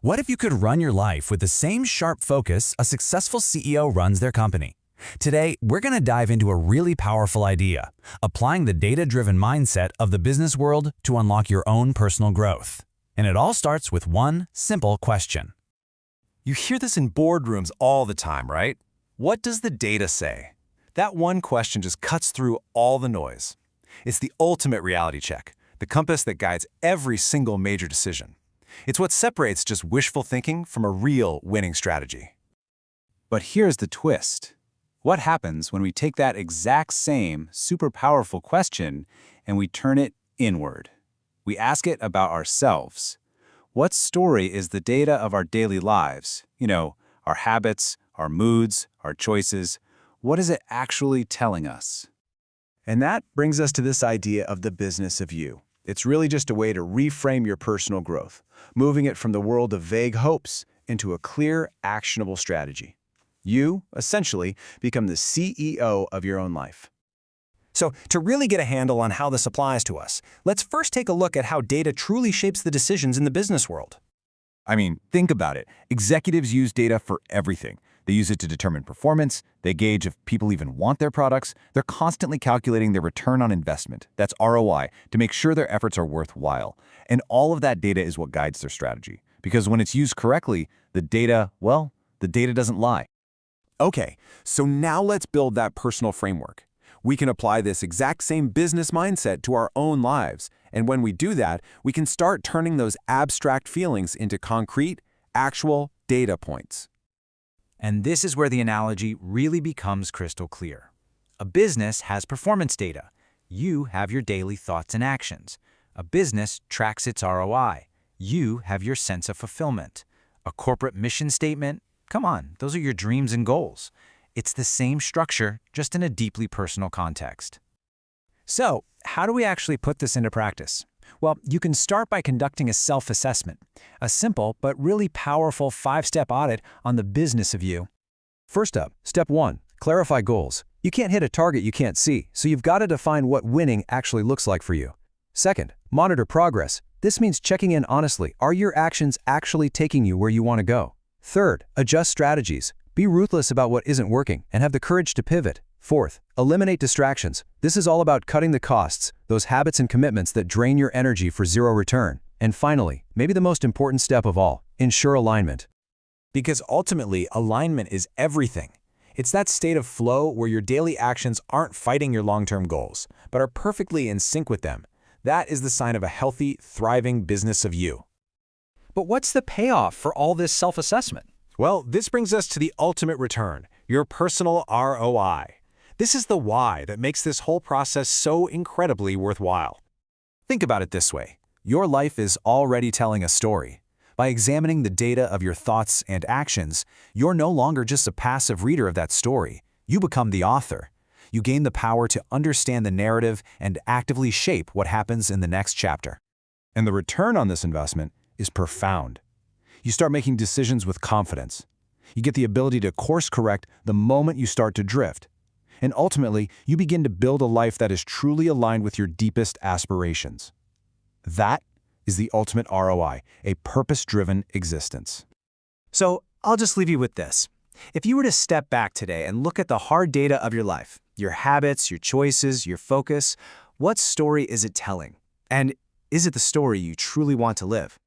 What if you could run your life with the same sharp focus a successful CEO runs their company? Today, we're going to dive into a really powerful idea, applying the data-driven mindset of the business world to unlock your own personal growth. And it all starts with one simple question. You hear this in boardrooms all the time, right? What does the data say? That one question just cuts through all the noise. It's the ultimate reality check, the compass that guides every single major decision. It's what separates just wishful thinking from a real winning strategy. But here's the twist. What happens when we take that exact same super powerful question and we turn it inward? We ask it about ourselves. What story is the data of our daily lives? Our habits, our moods, our choices. What is it actually telling us? And that brings us to this idea of the business of you. It's really just a way to reframe your personal growth, moving it from the world of vague hopes into a clear, actionable strategy. You, essentially, become the CEO of your own life. So, to really get a handle on how this applies to us, let's first take a look at how data truly shapes the decisions in the business world. Think about it. Executives use data for everything. They use it to determine performance, they gauge if people even want their products, they're constantly calculating their return on investment, that's ROI, to make sure their efforts are worthwhile. And all of that data is what guides their strategy. Because when it's used correctly, the data doesn't lie. Okay, so now let's build that personal framework. We can apply this exact same business mindset to our own lives. And when we do that, we can start turning those abstract feelings into concrete, actual data points. And this is where the analogy really becomes crystal clear. A business has performance data. You have your daily thoughts and actions. A business tracks its ROI. You have your sense of fulfillment. A corporate mission statement? Come on, those are your dreams and goals. It's the same structure, just in a deeply personal context. So, how do we actually put this into practice? Well, you can start by conducting a self-assessment, a simple but really powerful 5-step audit on the business of you. First up, step 1, clarify goals. You can't hit a target you can't see, so you've got to define what winning actually looks like for you. Second, monitor progress. This means checking in honestly. Are your actions actually taking you where you want to go? Third, adjust strategies. Be ruthless about what isn't working and have the courage to pivot. Fourth, eliminate distractions. This is all about cutting the costs, those habits and commitments that drain your energy for zero return. And finally, maybe the most important step of all, ensure alignment. Because ultimately, alignment is everything. It's that state of flow where your daily actions aren't fighting your long-term goals, but are perfectly in sync with them. That is the sign of a healthy, thriving business of you. But what's the payoff for all this self-assessment? Well, this brings us to the ultimate return, your personal ROI. This is the why that makes this whole process so incredibly worthwhile. Think about it this way. Your life is already telling a story. By examining the data of your thoughts and actions, you're no longer just a passive reader of that story. You become the author. You gain the power to understand the narrative and actively shape what happens in the next chapter. And the return on this investment is profound. You start making decisions with confidence. You get the ability to course correct the moment you start to drift. And ultimately, you begin to build a life that is truly aligned with your deepest aspirations. That is the ultimate ROI, a purpose-driven existence. So, I'll just leave you with this. If you were to step back today and look at the hard data of your life, your habits, your choices, your focus, what story is it telling? And is it the story you truly want to live?